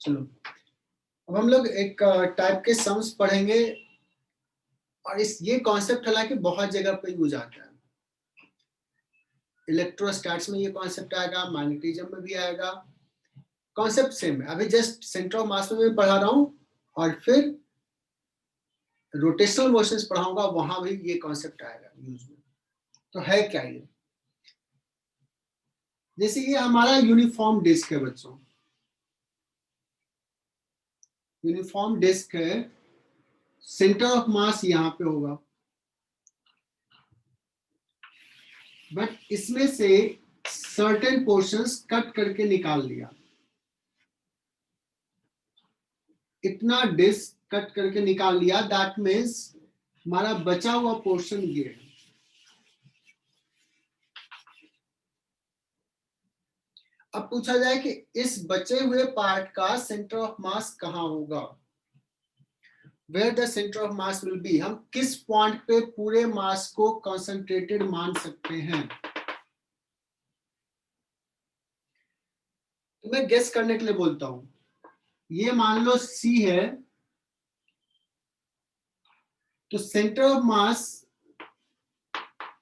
चलो अब हम लोग एक टाइप के सम्स पढ़ेंगे और ये कॉन्सेप्ट हालांकि बहुत जगह पे यूज आता है। इलेक्ट्रोस्टैट्स में ये कॉन्सेप्ट आएगा, मैग्नेटिज्म में भी आएगा, कॉन्सेप्ट सेम है। अभी जस्ट सेंटर ऑफ मास में मैं पढ़ा रहा हूँ और फिर रोटेशनल मोशंस पढ़ाऊंगा, वहां भी ये कॉन्सेप्ट आएगा यूज में। तो है क्या ये? जैसे ये हमारा यूनिफॉर्म डिस्क है बच्चों, यूनिफॉर्म डिस्क है, सेंटर ऑफ मास यहाँ पे होगा, बट इसमें से सर्टेन पोर्शंस कट करके निकाल लिया, इतना डिस्क कट करके निकाल लिया, दैट मीन्स हमारा बचा हुआ पोर्शन ये है। अब पूछा जाए कि इस बचे हुए पार्ट का सेंटर ऑफ मास कहां होगा, where the centre of mass will be, हम किस पॉइंट पे पूरे मास को कंसंट्रेटेड मान सकते हैं। तो मैं गेस करने के लिए बोलता हूं, ये मान लो सी है, तो सेंटर ऑफ मास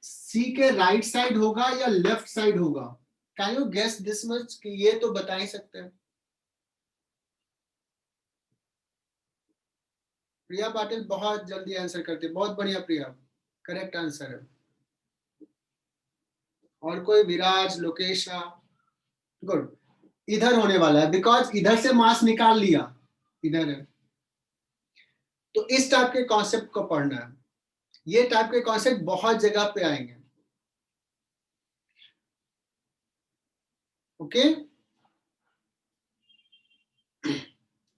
सी के राइट साइड होगा या लेफ्ट साइड होगा? Can you guess this much कि ये तो बता ही सकते हैं। प्रिया पाटिल बहुत जल्दी आंसर करते, बहुत बढ़िया प्रिया, करेक्ट आंसर है। और कोई? विराज, लोकेशा, गुड। इधर होने वाला है बिकॉज इधर से मास निकाल लिया, इधर है। तो इस टाइप के कॉन्सेप्ट को पढ़ना है, ये टाइप के कॉन्सेप्ट बहुत जगह पे आएंगे। ओके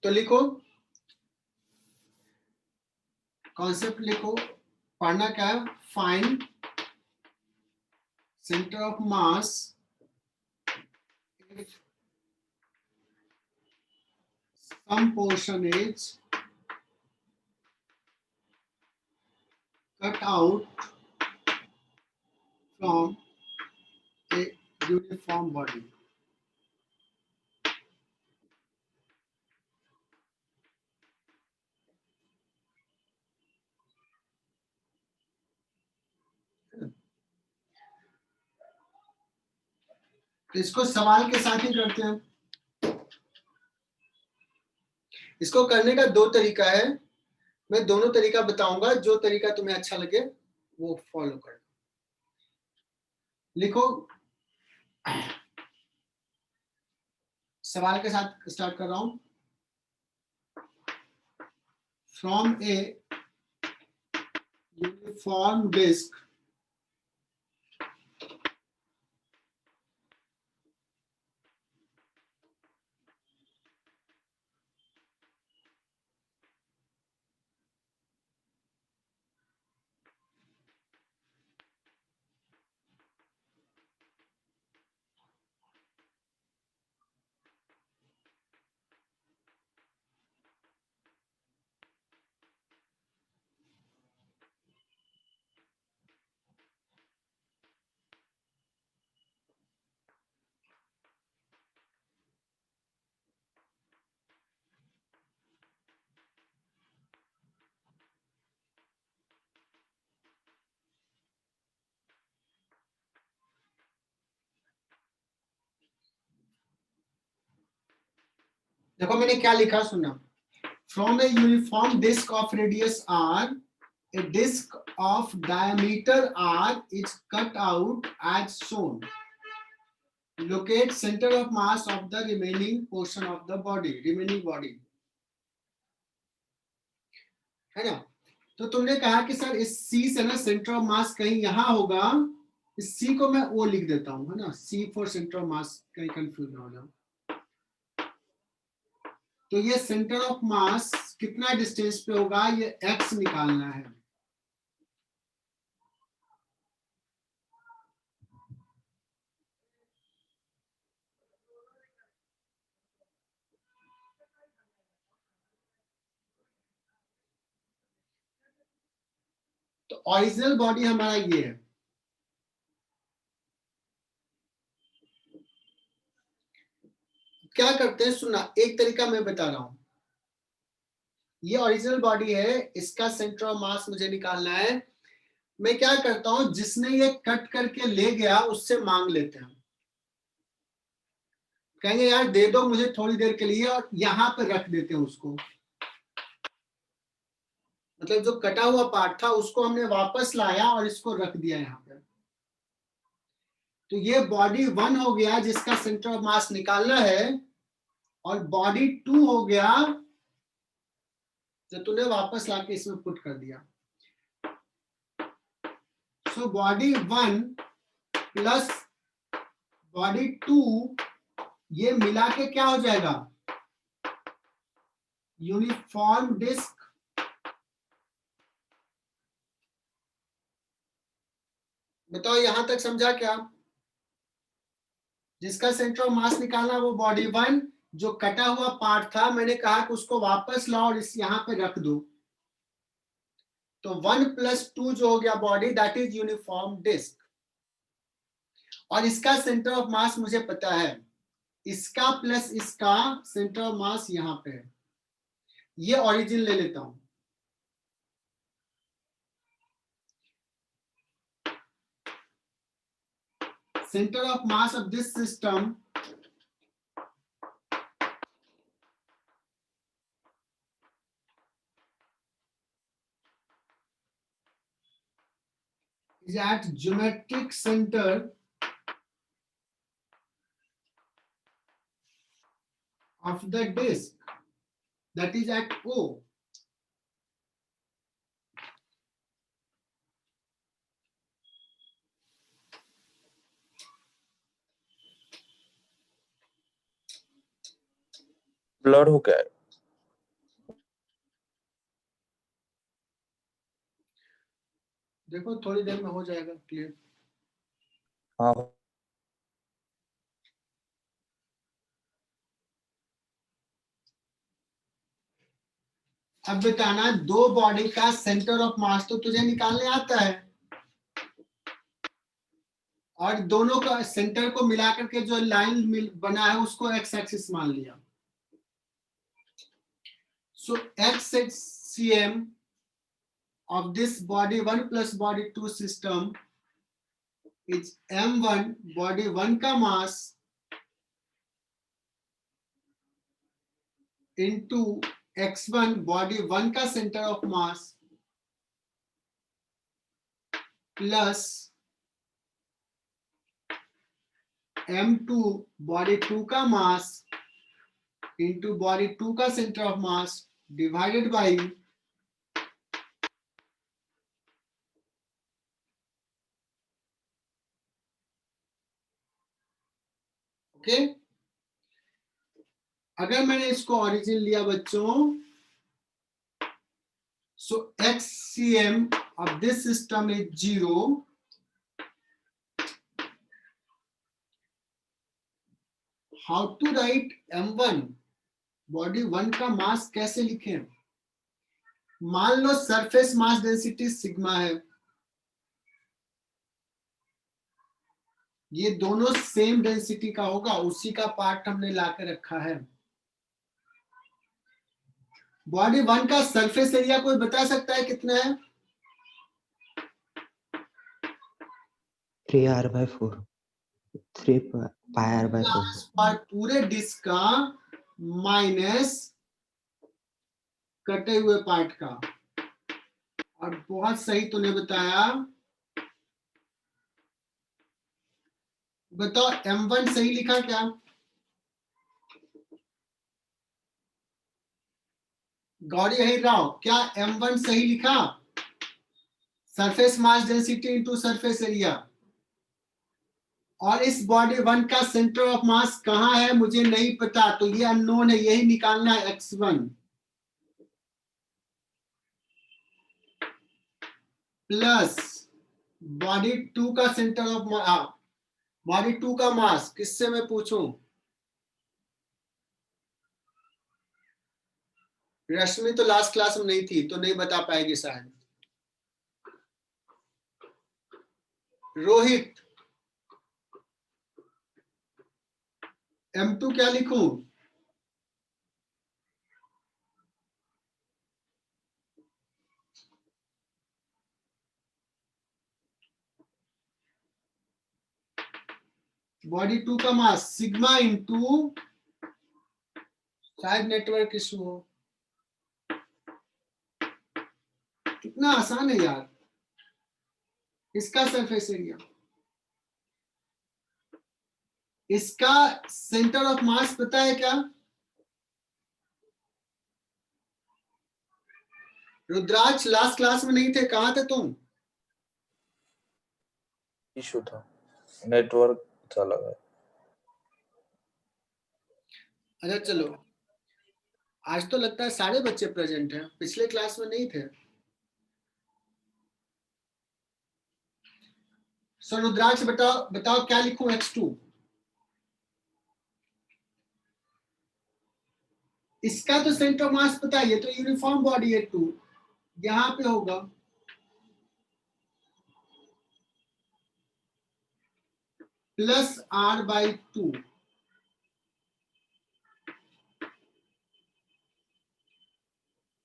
तो लिखो, कॉन्सेप्ट लिखो, पढ़ना क्या है, find centre of mass if some portion is cut out from a uniform body. तो इसको सवाल के साथ ही करते हैं। इसको करने का दो तरीका है, मैं दोनों तरीका बताऊंगा, जो तरीका तुम्हें अच्छा लगे वो फॉलो करना। लिखो, सवाल के साथ स्टार्ट कर रहा हूं। फ्रॉम ए यूनिफॉर्म डिस्क देखो मैंने क्या लिखा, सुना। From a uniform disc of radius R, a disc of diameter r is cut out as shown. Locate center of mass of the remaining portion of the body, remaining body. है ना? तो तुमने कहा कि सर इस C से ना centre of मास कहीं यहां होगा, इस C को मैं O लिख देता हूं, है ना, C फॉर सेंटर ऑफ मास, कहीं कंफ्यूज ना हो जाओ। तो ये सेंटर ऑफ मास कितना डिस्टेंस पे होगा, ये x निकालना है। तो ओरिजिनल बॉडी हमारा ये है, क्या करते हैं सुनना, एक तरीका मैं बता रहा हूं। ये ओरिजिनल बॉडी है, इसका सेंटर ऑफ मास मुझे निकालना है। मैं क्या करता हूं, जिसने ये कट करके ले गया उससे मांग लेते हैं। कहेंगे यार दे दो मुझे थोड़ी देर के लिए, और यहां पे रख देते हैं उसको। मतलब जो कटा हुआ पार्ट था उसको हमने वापस लाया और इसको रख दिया यहाँ पे। तो ये बॉडी 1 हो गया जिसका सेंटर ऑफ मास निकालना है, और बॉडी 2 हो गया जो तूने वापस लाके इसमें पुट कर दिया। सो बॉडी 1 प्लस बॉडी 2 ये मिला के क्या हो जाएगा, यूनिफॉर्म डिस्क। बताओ यहां तक समझा क्या? जिसका सेंटर ऑफ मास निकालना वो बॉडी 1, जो कटा हुआ पार्ट था मैंने कहा कि उसको वापस लाओ और इस यहां पे रख दो। तो 1 + 2 जो हो गया body, that is uniform disc. और इसका सेंटर ऑफ मास मुझे पता है, इसका प्लस इसका सेंटर ऑफ मास यहां पे है। ये ओरिजिन ले लेता हूं। Center of mass of this system is at geometric center of the disk, that is at O. Blur हो गया है। देखो थोड़ी देर में हो जाएगा क्लियर। हाँ अब बताना, दो बॉडी का सेंटर ऑफ मास तो तुझे निकालने आता है, और दोनों का सेंटर को मिलाकर के जो लाइन बना है उसको एक्स एक्सिस मान लिया। सो X cm of this body 1 plus body 2 system is m1, body 1 का मास into x1, body 1 का centre of mass, plus m2, body 2 का मास into बॉडी 2 का centre of mass, divided by okay. अगर मैंने इसको origin लिया बच्चों, so X cm of this system is 0. How to write m1, body 1 का mass कैसे लिखें? मान लो सरफेस मास डेंसिटी सिग्मा है, ये दोनों सेम डेंसिटी का होगा, उसी का पार्ट हमने लाकर रखा है। बॉडी 1 का सरफेस एरिया कोई बता सकता है कितना है? 3r/4, 3πr/4 और पूरे डिस्क का माइनस कटे हुए पार्ट का। और बहुत सही तूने बताया। बताओ m1 सही लिखा क्या? गौरी यही राव, क्या m1 सही लिखा? Surface mass density into surface area. और इस बॉडी 1 का सेंटर ऑफ मास कहां है मुझे नहीं पता, तो ये अननोन है, यही निकालना है x1, प्लस बॉडी 2 का सेंटर ऑफ मास, बॉडी 2 का मास किससे मैं पूछूं? रश्मि तो लास्ट क्लास में नहीं थी तो नहीं बता पाएगी शायद। रोहित, M2 क्या लिखूं? बॉडी 2 का मास सिग्मा इंटू, शायद नेटवर्क इशू हो। कितना आसान है यार। इसका सरफेस एरिया, इसका सेंटर ऑफ मास पता है क्या? रुद्राक्ष लास्ट क्लास में नहीं थे, कहां थे तुम? इशू था, नेटवर्क चला गया। अच्छा चलो, आज तो लगता है सारे बच्चे प्रेजेंट हैं, पिछले क्लास में नहीं थे। सर रुद्राक्ष बताओ बताओ क्या लिखूं x2? इसका तो सेंटर ऑफ मास पता है, ये तो यूनिफॉर्म बॉडी है 2, यहां पे होगा plus r/2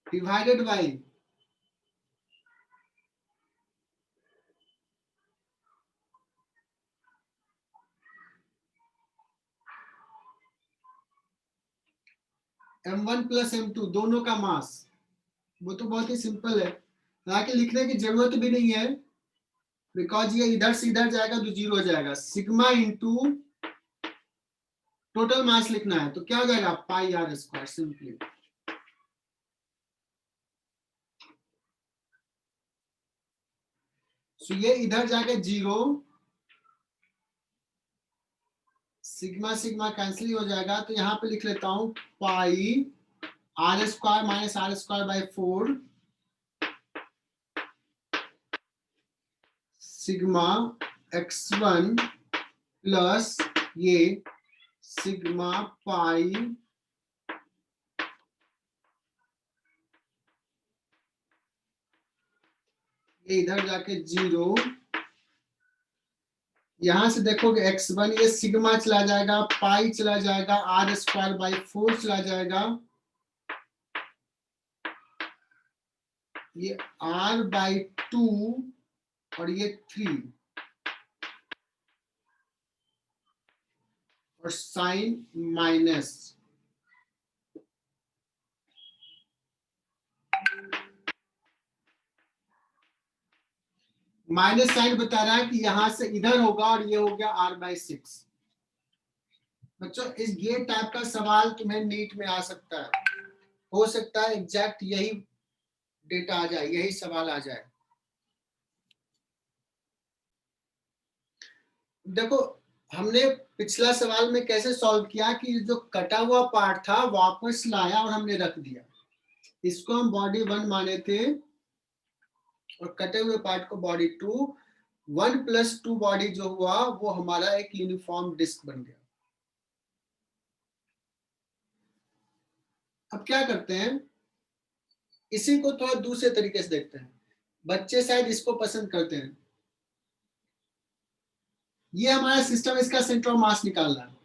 divided by m1 plus m2 दोनों का मास। वो तो बहुत ही सिंपल है, हालांकि लिखने की जरूरत भी नहीं है, बिकॉज ये इधर से इधर जाएगा तो जीरो हो जाएगा। सिग्मा इंटू टोटल मास लिखना है तो क्या हो जाएगा, पाई आर स्क्वायर सिंपली। सो ये इधर जाके जीरो, सिग्मा सिग्मा कैंसिल हो जाएगा, तो यहाँ पे लिख लेता हूं pi R square minus R square by 4 sigma x1 plus ये सिग्मा पाई ये इधर जाके जीरो, यहां से देखोगे x1 ये सिग्मा चला जाएगा, पाई चला जाएगा, आर स्क्वायर बाई 4 चला जाएगा, ये r/2 और ये 3 और साइन माइनस। माइनस साइन बता रहा है कि यहां से इधर होगा और ये हो गया r/6। बच्चों इस ये टाइप का सवाल तुम्हें नीट में आ सकता है, हो सकता है एग्जैक्ट यही डेटा आ जाए, यही सवाल आ जाए। देखो हमने पिछला सवाल में कैसे सॉल्व किया कि जो कटा हुआ पार्ट था वापस लाया और हमने रख दिया, इसको हम बॉडी 1 माने थे और कटे हुए पार्ट को बॉडी 2, 1 + 2 बॉडी जो हुआ वो हमारा एक यूनिफॉर्म डिस्क बन गया। अब क्या करते हैं, इसी को थोड़ा दूसरे तरीके से देखते हैं, बच्चे शायद इसको पसंद करते हैं। ये हमारा सिस्टम, इसका सेंटर ऑफ मास निकालना है।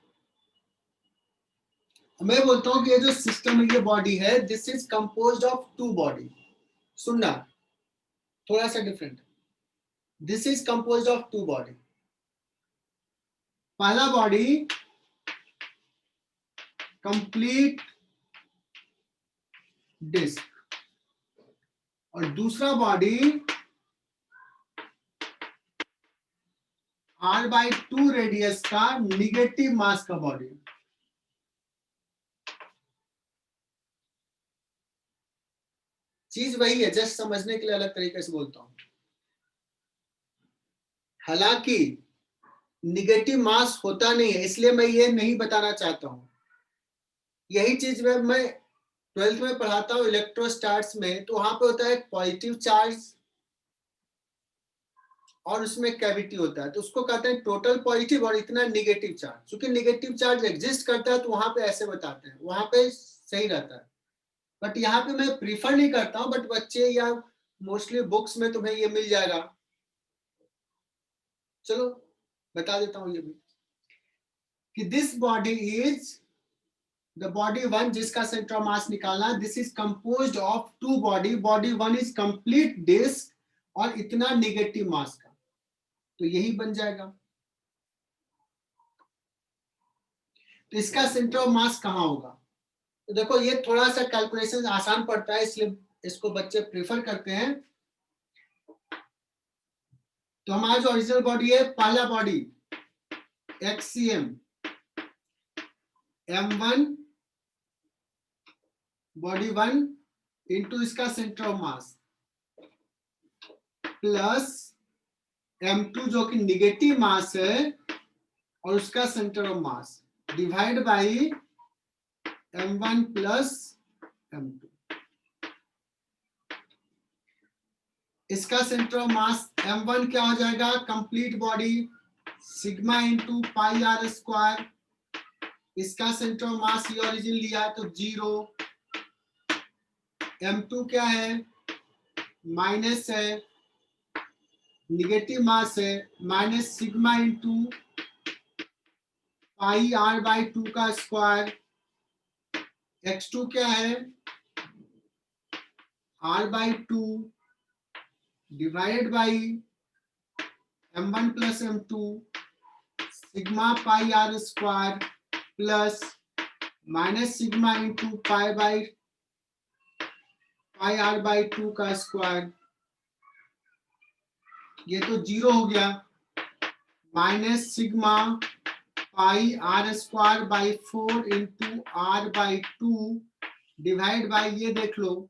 मैं बोलता हूं कि ये जो सिस्टम है, ये बॉडी है, this is composed of 2 body. सुनना थोड़ा सा different, this is composed of 2 body. पहला बॉडी कंप्लीट डिस्क और दूसरा बॉडी r/2 रेडियस का निगेटिव मास का बॉडी। चीज वही है, जस्ट समझने के लिए अलग तरीके से बोलता हूं। हालांकि निगेटिव मास होता नहीं है, इसलिए मैं ये नहीं बताना चाहता हूं। यही चीज मैं 12th में पढ़ाता हूँ इलेक्ट्रोस्टैट्स में, तो वहां पे होता है पॉजिटिव चार्ज और उसमें कैविटी होता है, तो उसको कहते हैं टोटल पॉजिटिव और इतना निगेटिव चार्ज। क्योंकि निगेटिव चार्ज एग्जिस्ट करता है तो वहां पे ऐसे बताते हैं, वहां पे सही रहता है। बट यहाँ पे मैं प्रीफर नहीं करता हूँ, बट बच्चे या मोस्टली बुक्स में तुम्हें ये मिल जाएगा। चलो बता देता हूँ ये भी कि this body is the body one, जिसका सेंटर ऑफ मास निकालना, this is composed of two body, body one is complete disc और इतना नेगेटिव मास का, तो यही बन जाएगा। तो इसका सेंटर ऑफ मास कहां होगा? तो देखो ये थोड़ा सा कैलकुलेशन आसान पड़ता है, इसलिए इसको बच्चे प्रेफर करते हैं। तो हमारा जो ओरिजिनल बॉडी है, पहला body XCM M1 body one into इसका centre of mass plus M2 जो कि निगेटिव मास है और उसका centre of mass divide by M1 plus M2। इसका सेंटर ऑफ मास M1 क्या हो जाएगा? Complete body sigma into pi R square. इसका सेंटर ऑफ मास ये ओरिजिन लिया है तो 0। M2 क्या है? माइनस है, निगेटिव मास है, minus sigma into pi R by 2 का स्क्वायर। X2 क्या है? R by 2 divided by M1 plus M2 sigma pi R square plus minus sigma into pi R by 2 का स्क्वायर। ये तो 0 हो गया, minus sigma pi R square by 4 into R by 2 divide by, ये देख लो,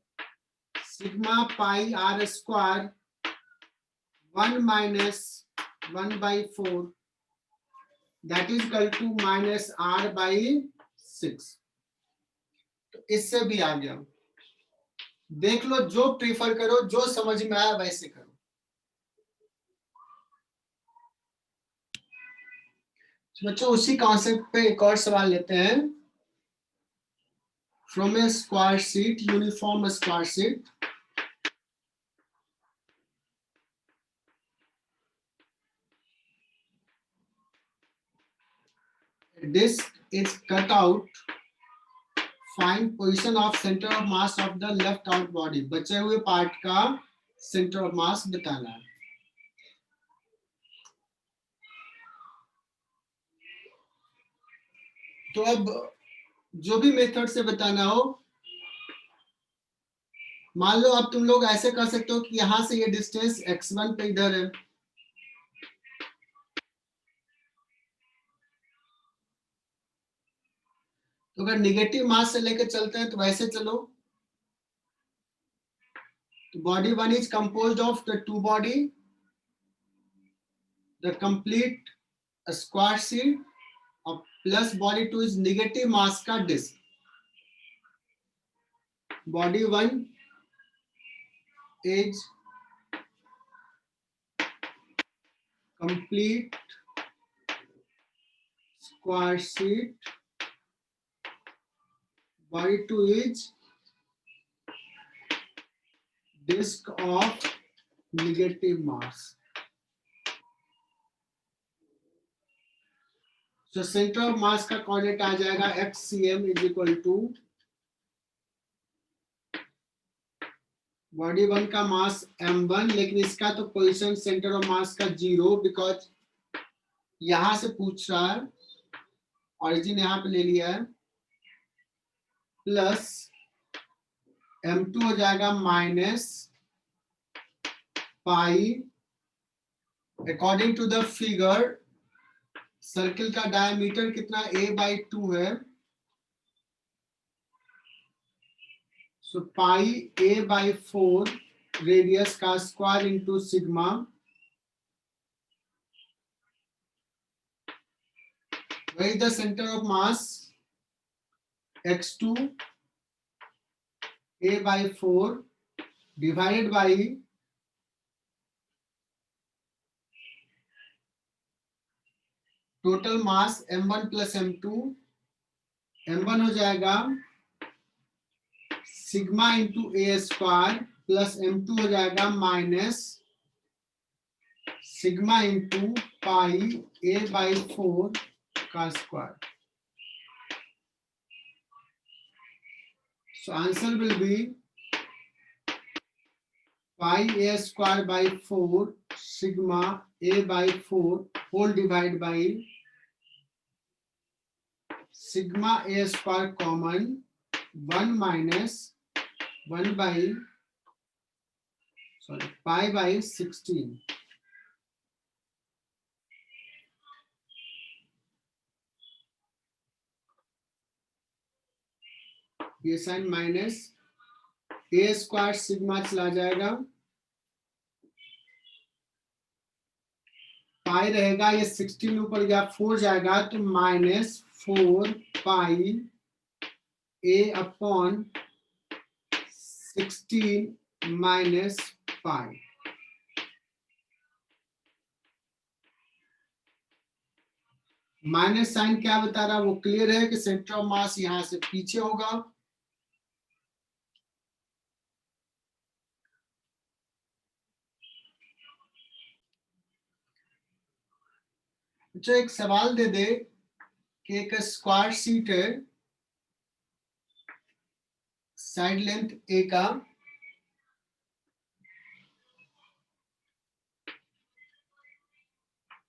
sigma pi R square 1 minus 1 by 4 that is equal to minus R by 6। तो इससे भी आ गया। देख लो, जो प्रीफर करो, जो समझ में आया वैसे करो। बच्चों उसी कॉन्सेप्ट पे एक और सवाल लेते हैं। From A square sheet, uniform square sheet, disk is cut out, find position of center of mass of the left out body। बचे हुए पार्ट का सेंटर ऑफ मास बताना है। तो अब जो भी मेथड से बताना हो, मान लो अब तुम लोग ऐसे कर सकते हो कि यहां से ये डिस्टेंस x1 पे इधर है, तो अगर निगेटिव मास से लेकर चलते हैं तो वैसे चलो। तो body one is composed of the two body, the complete square sheet और plus body two is negative mass का disc. Body one is complete square sheet, body 2 is disk of negative mass। So center of mass का coordinate आ जाएगा XCM is equal to body one का मास M1, लेकिन इसका तो position centre of मास का 0, because यहां से पूछ रहा है, ऑरिजिन यहां पे ले लिया है, प्लस M2 हो जाएगा minus pi, according to the figure circle का डायमीटर कितना a/2 है, सो पाई a/4 रेडियस का square into sigma, where is the center of mass? x2 a/4 divided by total mass m1 plus m2। m1 हो जाएगा sigma into ए square plus m2 हो जाएगा minus sigma into पाई a/4 का square. So answer will be pi a square by 4 sigma a by 4 whole divided by sigma a square common 1 minus 1 by pi by 16. ये sign minus ए square sigma चला जाएगा, पाई रहेगा, ये 16 ऊपर गया 4 जाएगा तो minus 4 pi A upon 16 minus pi. Minus sign क्या बता रहा है, वो क्लियर है कि सेंटर ऑफ मास यहां से पीछे होगा. जो एक सवाल दे दे कि एक स्क्वायर शीट है, साइड लेंथ ए का,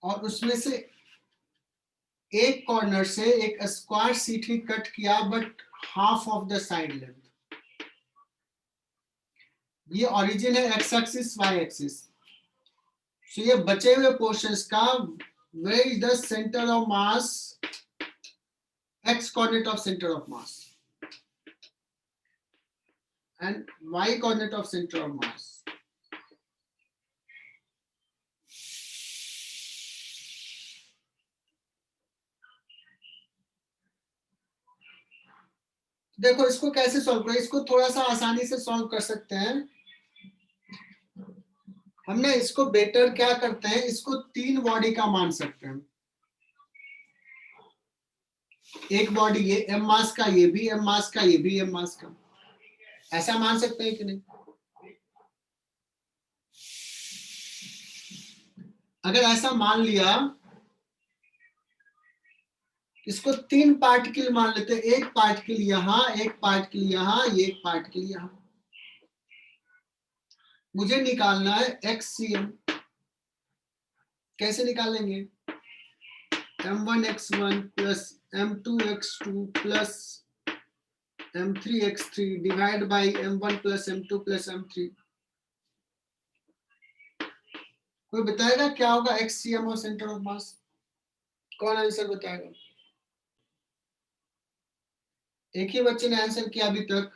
और उसमें से एक कॉर्नर से एक स्क्वायर शीट ही कट किया but half of the side length. ये ओरिजिन है एक्स एक्सिस वाई एक्सिस. सो ये बचे हुए पोर्शंस का where is the center of mass, x coordinate of center of mass and y coordinate of center of mass. देखो इसको कैसे solve करें, इसको थोड़ा सा आसानी से सॉल्व कर सकते हैं. हमने इसको बेटर क्या करते हैं, इसको 3 बॉडी का मान सकते हैं. एक बॉडी ये एम मास का, ये भी एम मास का, ये भी एम मास का, ऐसा मान सकते हैं कि नहीं. अगर ऐसा मान लिया, इसको 3 पार्टिकल मान लेते हैं. एक पार्टिकल यहां, एक पार्टिकल यहां, एक पार्टिकल यहां. मुझे निकालना है XCM. कैसे निकालेंगे, m1x1 plus m2x2 plus m3x3 divide by m1 plus m2 plus m3. कोई बताएगा क्या होगा XCM और सेंटर ऑफ मास? कौन आंसर बताएगा? एक ही बच्चे ने आंसर किया अभी तक.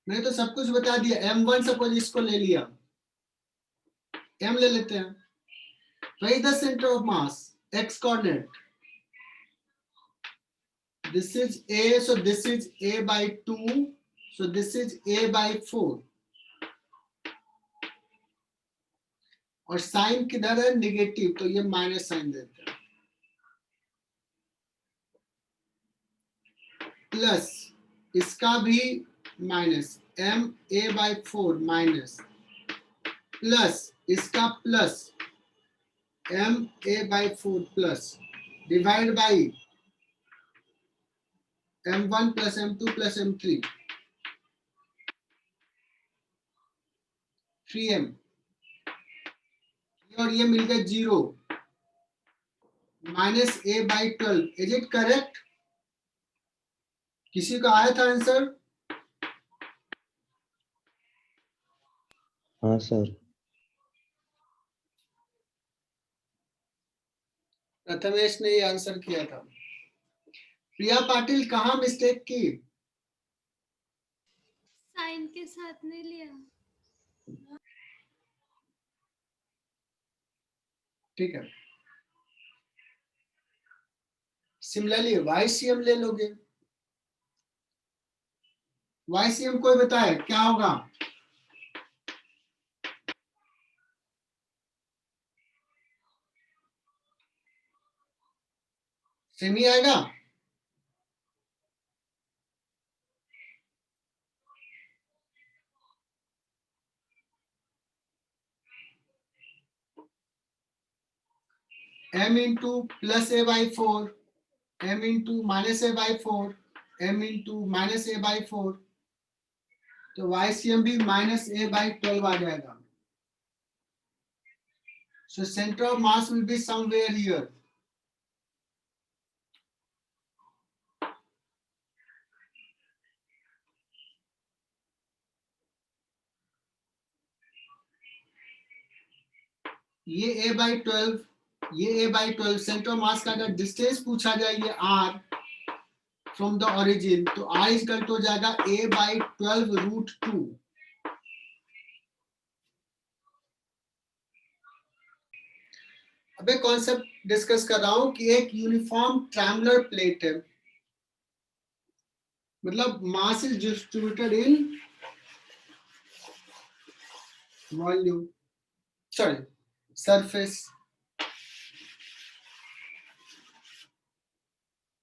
मैंने तो सब कुछ बता दिया. m1 सपोज इसको ले लिया, m ले लेते हैं. Where is the center of mass? X coordinate. This is A, so this is A by 2, so this is A by 4. और साइन किधर है, निगेटिव, तो ये माइनस साइन देते हैं. प्लस इसका भी minus, m A by 4 minus, plus इसका plus m A by 4 plus, divide by m1 plus m2 plus m3 3m. और ये मिल गया 0 minus A by 12. Is it correct? किसी का आया था आंसर? हाँ सर. प्रथमेश ने ये आंसर किया था. प्रिया पाटिल कहाँ मिस्टेक की? साइन के साथ नहीं लिया. ठीक है. सिमिलरली YCM ले लोगे. YCM कोई बताए क्या होगा? सेमी आएगा? m into plus A by 4 m into minus a by 4, m into minus a by 4, तो YCM भी minus a by 12 आ जाएगा. So center of mass will be somewhere here. ये a by 12, ये a by 12, सेंटर ऑफ मास का अगर distance पूछा जाए ये r फ्रॉम द ओरिजिन, तो r इक्वल टू हो जाएगा a by 12 रूट 2. अब एक कॉन्सेप्ट डिस्कस कर रहा हूं कि एक यूनिफॉर्म ट्रायंगुलर प्लेट है, मतलब mass is distributed in volume, sorry surface.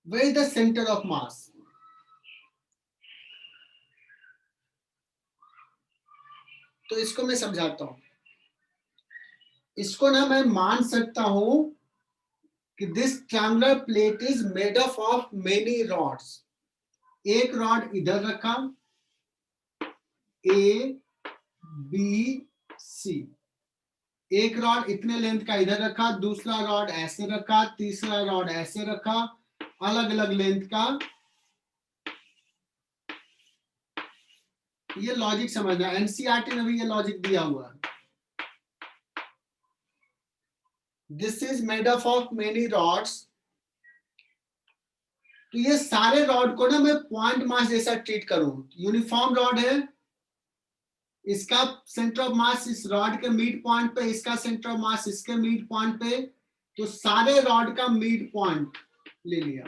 Where is the center of mass? तो इसको मैं समझाता हूं. इसको ना मैं मान सकता हूं कि this triangular plate is made up of many rods. एक रॉड इधर रखा, ए बी सी, एक रॉड इतने लेंथ का इधर रखा, दूसरा रॉड ऐसे रखा, तीसरा रॉड ऐसे रखा, अलग अलग लेंथ का. ये लॉजिक समझना, एनसीईआरटी में भी ये लॉजिक दिया हुआ है. This is made up of many rods. तो ये सारे रॉड को ना मैं पॉइंट मास जैसा ट्रीट करूं. यूनिफॉर्म रॉड है, इसका सेंटर ऑफ मास इस रॉड के मिड पॉइंट पे, इसका सेंटर ऑफ मास इसके मिड पॉइंट पे, तो सारे रॉड का मिड पॉइंट ले लिया.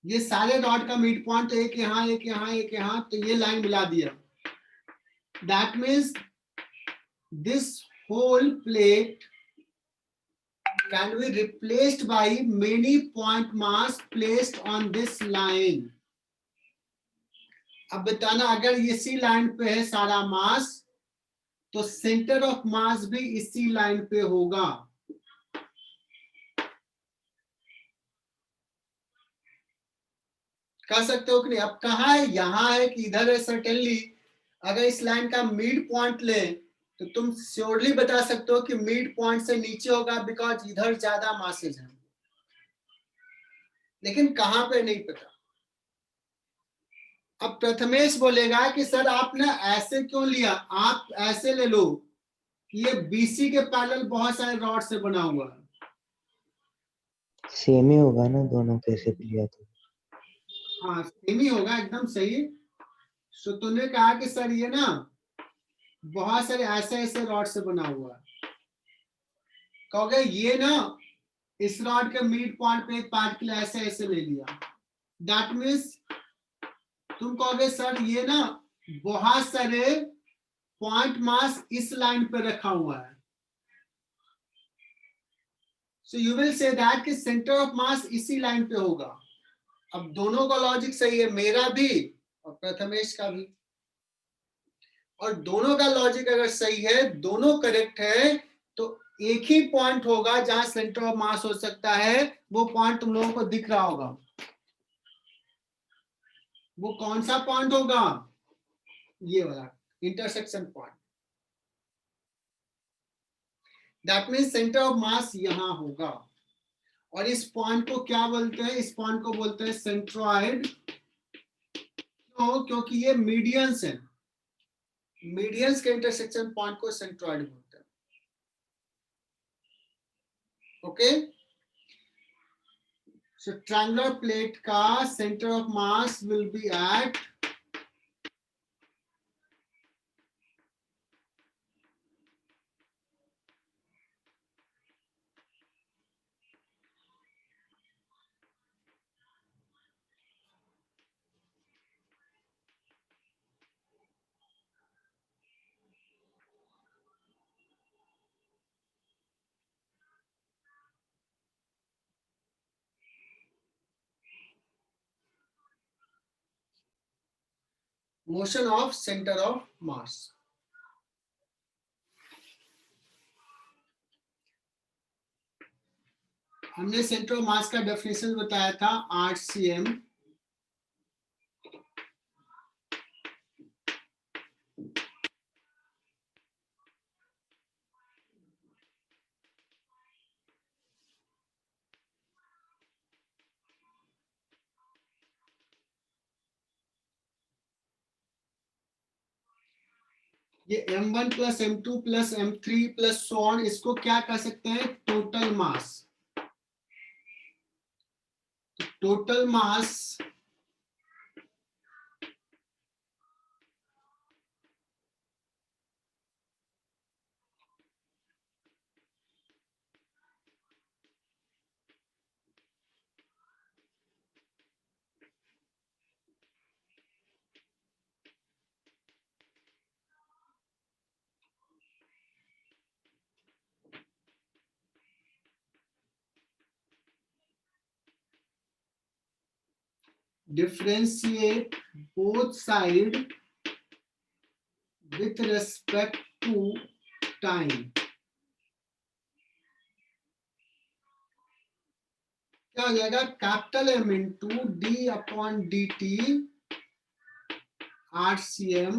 ये सारे रॉड का मिड पॉइंट, एक यहां एक यहां एक यहां, तो ये लाइन मिला दिया. That means this whole plate can be replaced by many point mass placed on this line. अब बताना, अगर ये इसी लाइन पे है सारा मास, तो सेंटर ऑफ मास भी इसी लाइन पे होगा. कह सकते हो कि नहीं? अब कहाँ है, यहां है कि इधर है? सर्टेनली अगर इस लाइन का मिड पॉइंट ले तो तुम श्योरली बता सकते हो कि मिड पॉइंट से नीचे होगा, बिकॉज इधर ज्यादा मासेज है. लेकिन कहां पे नहीं पता. अब प्रथमेश बोलेगा कि सर आपने ऐसे क्यों लिया, आप ऐसे ले लो कि ये बीसी के पैरेलल बहुत सारे रॉड से बना हुआ है. सेम ही होगा ना दोनों, कैसे भी लिया तो. हाँ सेम ही होगा, एकदम सही. सो तूने कहा कि सर ये ना बहुत सारे ऐसे ऐसे रॉड से बना हुआ है. कहोगे ये ना इस रॉड के मिड पॉइंट पे एक पार्टिकल ऐसे ऐसे ले लिया. दैट मीन्स तुम कहोगे सर ये ना बहुत सारे पॉइंट मास इस लाइन पे रखा हुआ है. So you will say that कि सेंटर ऑफ मास इसी लाइन पे होगा. अब दोनों का लॉजिक सही है, मेरा भी और प्रथमेश का भी. और दोनों का लॉजिक अगर सही है, दोनों करेक्ट है, तो एक ही पॉइंट होगा जहां सेंटर ऑफ मास हो सकता है. वो पॉइंट तुम लोगों को दिख रहा होगा. वो कौन सा पॉइंट होगा? ये वाला intersection point. That means centre of मास यहां होगा. और इस पॉइंट को क्या बोलते हैं? इस पॉइंट को बोलते हैं सेंट्रॉइड. क्योंकि ये मीडियंस है. मीडियंस के इंटरसेक्शन पॉइंट को सेंट्रॉइड बोलते हैं. ओके. सो ट्रायंगुलर प्लेट का centre of mass will be at motion of centre of mass. हमने सेंटर ऑफ मास का डेफिनेशन बताया था 8 cm। ये m1 plus m2 plus m3 plus so on, इसको क्या कह सकते हैं? Total mass. Total mass differentiate both side with respect to time। क्या हो जाएगा? Capital M into d upon d t 8 cm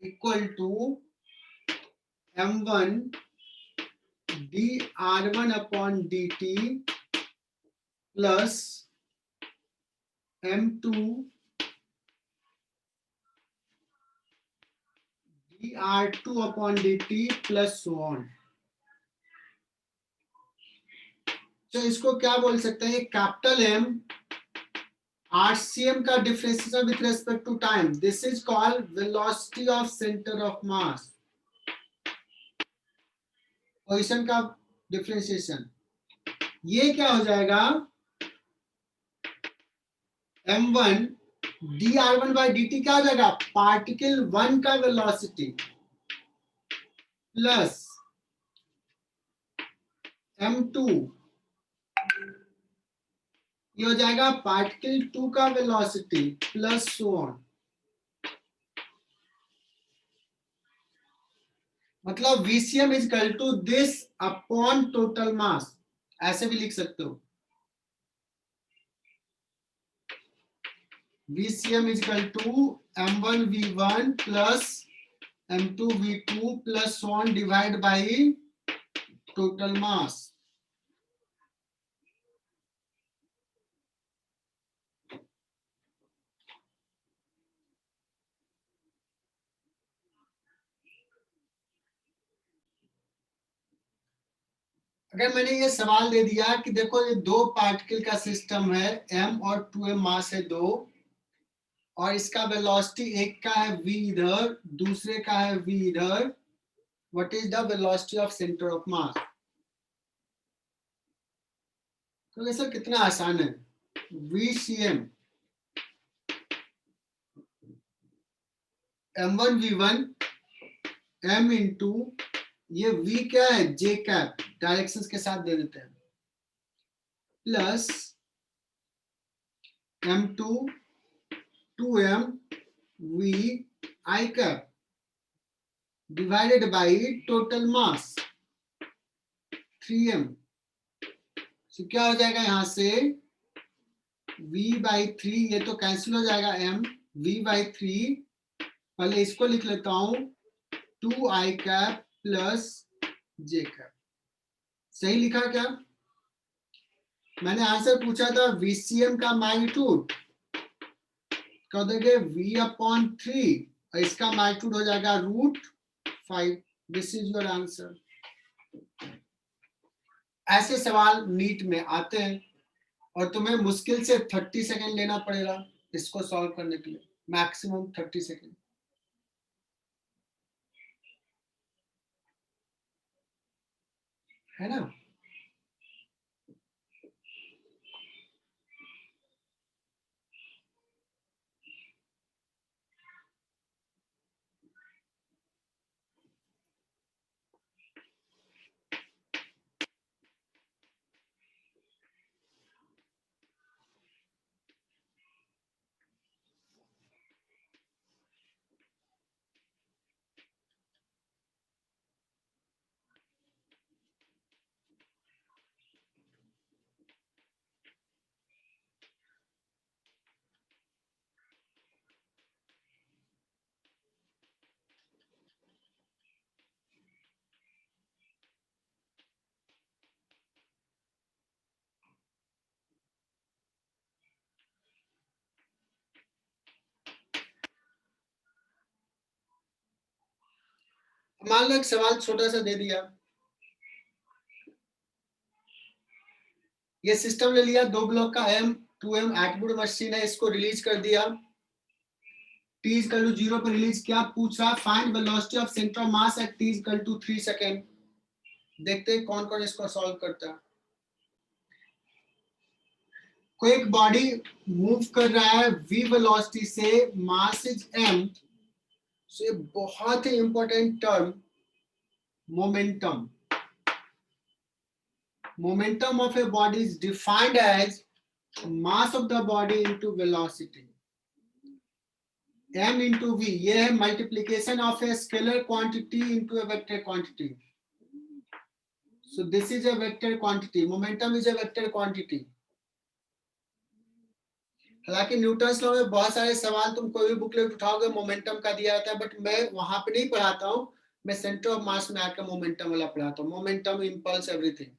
equal to m1 d r1 upon d t plus m2 dr2 upon dt plus so on. तो इसको क्या बोल सकते हैं? Capital M 8 cm का differentiation with respect to time, this is called velocity of centre of mass. Position का differentiation, ये क्या हो जाएगा? m1 dr1 बाई dt क्या हो जाएगा? पार्टिकल 1 का वेलोसिटी प्लस m2, ये हो जाएगा पार्टिकल 2 का वेलोसिटी प्लस सो ऑन। मतलब VCM is equal to this upon total mass, ऐसे भी लिख सकते हो। VCM is equal to m1 v1 plus m2 v2 plus so on divide by total mass. अगर मैंने ये सवाल दे दिया कि देखो ये दो पार्टिकल का सिस्टम है, m और 2m मास है दो, और इसका वेलोसिटी एक का है v इधर, दूसरे का है v इधर, what is the velocity of centre of मास? तो ये सर कितना आसान है। VCM m1 v1 m into ये v क्या है? j कैप, डायरेक्शंस के साथ दे देते हैं, plus m2 2m v I cap divided by total mass 3m। तो क्या हो जाएगा? यहां से v बाई 3, ये तो कैंसिल हो जाएगा m, v बाई 3, पहले इसको लिख लेता हूं 2i cap plus j cap. सही लिखा क्या? मैंने आंसर पूछा था VCM का मैग्नीट्यूड, कह देंगे v अपॉन 3 और इसका मैग्नीट्यूड हो जाएगा √5। This is your answer. ऐसे सवाल नीट में आते हैं और तुम्हें मुश्किल से 30 सेकंड लेना पड़ेगा इसको सॉल्व करने के लिए, मैक्सिमम 30 सेकंड, है ना? मान लो एक सवाल छोटा सा दे दिया, ये सिस्टम ले लिया 2 ब्लॉक का M2M एटबुड मशीन है, इसको रिलीज कर दिया, t is equal to 0 पे रिलीज किया, पूछ रहा find velocity of centre of mass at t is equal to 3 second. देखते हैं कौन कौन इसको सॉल्व करता है। कोई एक बॉडी मूव कर रहा है v वेलोसिटी से, मास इज m, से बहुत ही important term momentum. Momentum of a body is defined as mass of the body into velocity. M into V, ये है multiplication of a scalar quantity into a vector quantity. So this is a vector quantity. Momentum is a vector quantity. हालांकि Newton's law में बहुत सारे सवाल तुम कोई भी बुकलेट उठाओगे मोमेंटम का दिया रहता है, बट मैं वहां पे नहीं पढ़ाता हूँ, मैं सेंटर ऑफ मास में आकर मोमेंटम वाला पढ़ाता हूँ, मोमेंटम, इंपल्स, एवरीथिंग।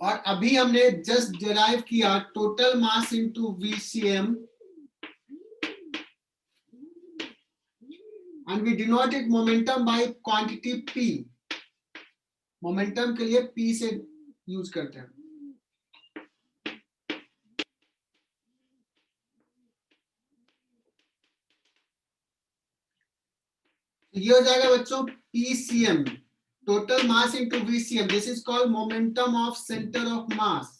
और अभी हमने जस्ट डिराइव किया total mass into VCM and we denoted momentum by quantity P। Momentum के लिए P से यूज करते हैं। ये हो जाएगा बच्चों PCM, total mass into VCM. This is called momentum of center of mass.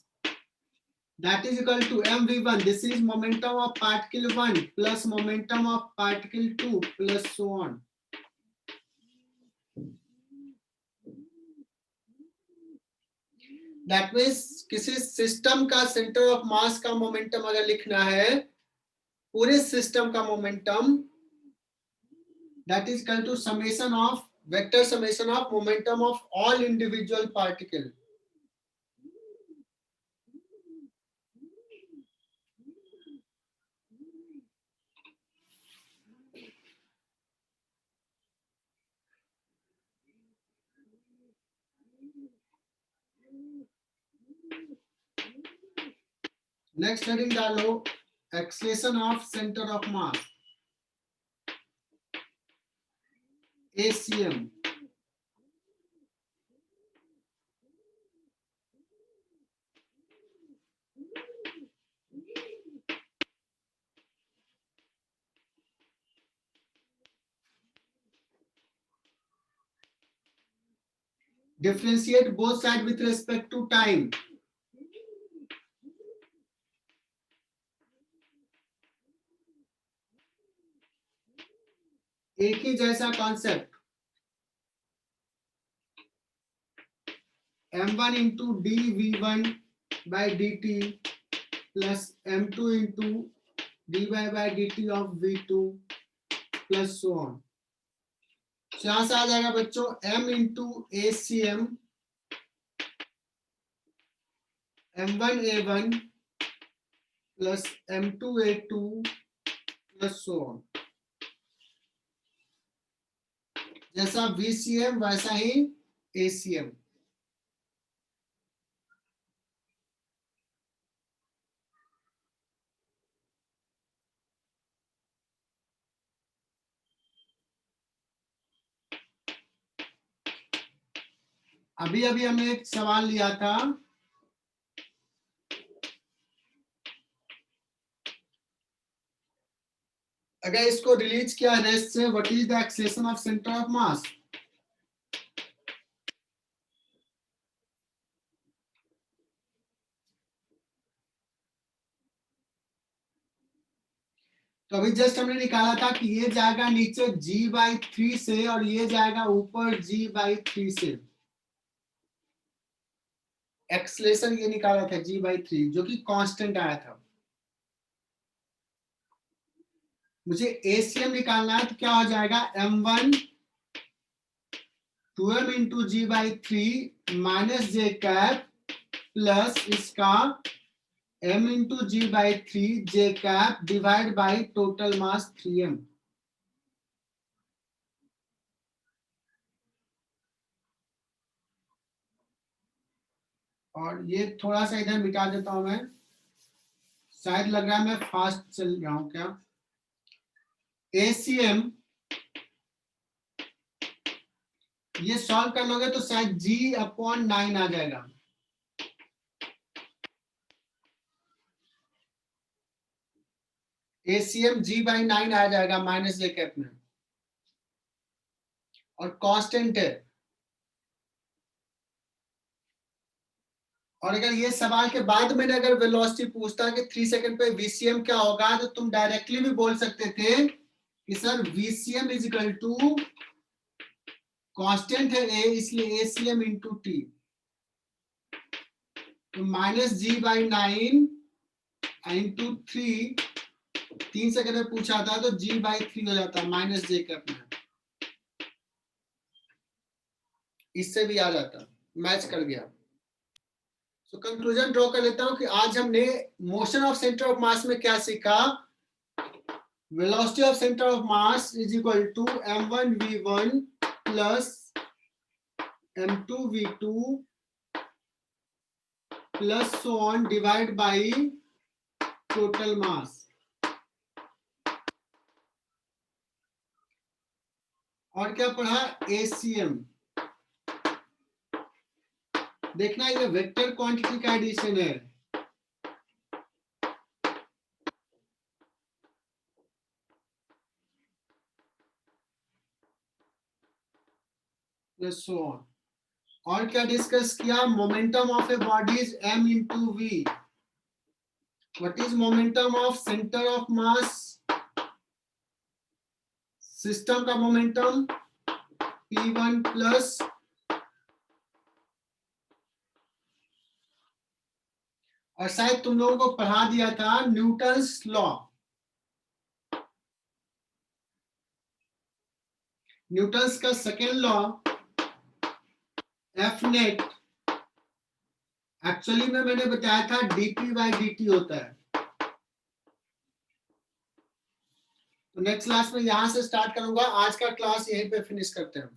That is equal to mv1. This is momentum of particle 1 plus momentum of particle 2 plus so on. That means किसी system का centre of मास का momentum अगर लिखना है, पूरे system का momentum, that is equal to summation of vector summation of momentum of all individual particle. Next heading डालो acceleration of center of mass, ACM. Differentiate both sides with respect to time. एक ही जैसा concept, m1 into dv1 by dt plus m2 into dy by dt of v2 plus so on. यहां से आ जाएगा बच्चों m into ACM m1a1 plus m2a2 plus so on. जैसा VCM वैसा ही ACM। अभी अभी हमने एक सवाल लिया था, अगर इसको रिलीज किया रेस्ट से, what is the acceleration of centre of मास? तो अभी जस्ट हमने निकाला था कि ये जाएगा नीचे g/3 से और ये जाएगा ऊपर g/3 से। एक्सेलेरेशन ये निकाला था g/3, जो कि कांस्टेंट आया था। मुझे ACM निकालना है, तो क्या हो जाएगा m1 2m into g/3 minus j cap plus इसका m into g/3 j cap divide by total mass 3m। और ये थोड़ा सा इधर मिटा देता हूं मैं, शायद लग रहा है मैं फास्ट चल रहा हूं क्या। ACM ये सॉल्व कर लोगे तो शायद g/9 आ जाएगा। ACM g/9 आ जाएगा माइनस जे कैप में, और कांस्टेंट है। और अगर ये सवाल के बाद मैंने अगर वेलोसिटी पूछता कि 3 सेकंड पे VCM क्या होगा, तो तुम डायरेक्टली भी बोल सकते थे कि sir VCM is equal to constant है A, इसलिए ACM इंटू T, तो माइनस g/9 इंटू 3 सेकंड में पूछा था तो g/3 हो जाता है माइनस जे कैप में। इससे भी आ जाता, मैच कर गया। तो कंक्लूजन ड्रॉ कर लेता हूं कि आज हमने motion of centre of mass में क्या सीखा। Velocity of centre of mass is equal to m1v1 plus m2v2 plus so on divide by total mass. और क्या पढ़ा, ACM। देखना ये वेक्टर क्वांटिटी का एडिशन है। So on. और क्या डिस्कस किया, momentum of a body is m into v। What is momentum of centre of mass, system का मोमेंटम p1 प्लस, और शायद तुम लोगों को पढ़ा दिया था न्यूटन्स लॉ। न्यूटन्स का second law F net actually में मैंने बताया था dp/dt होता है। तो नेक्स्ट क्लास में यहां से स्टार्ट करूंगा। आज का क्लास यहीं पे फिनिश करते हैं।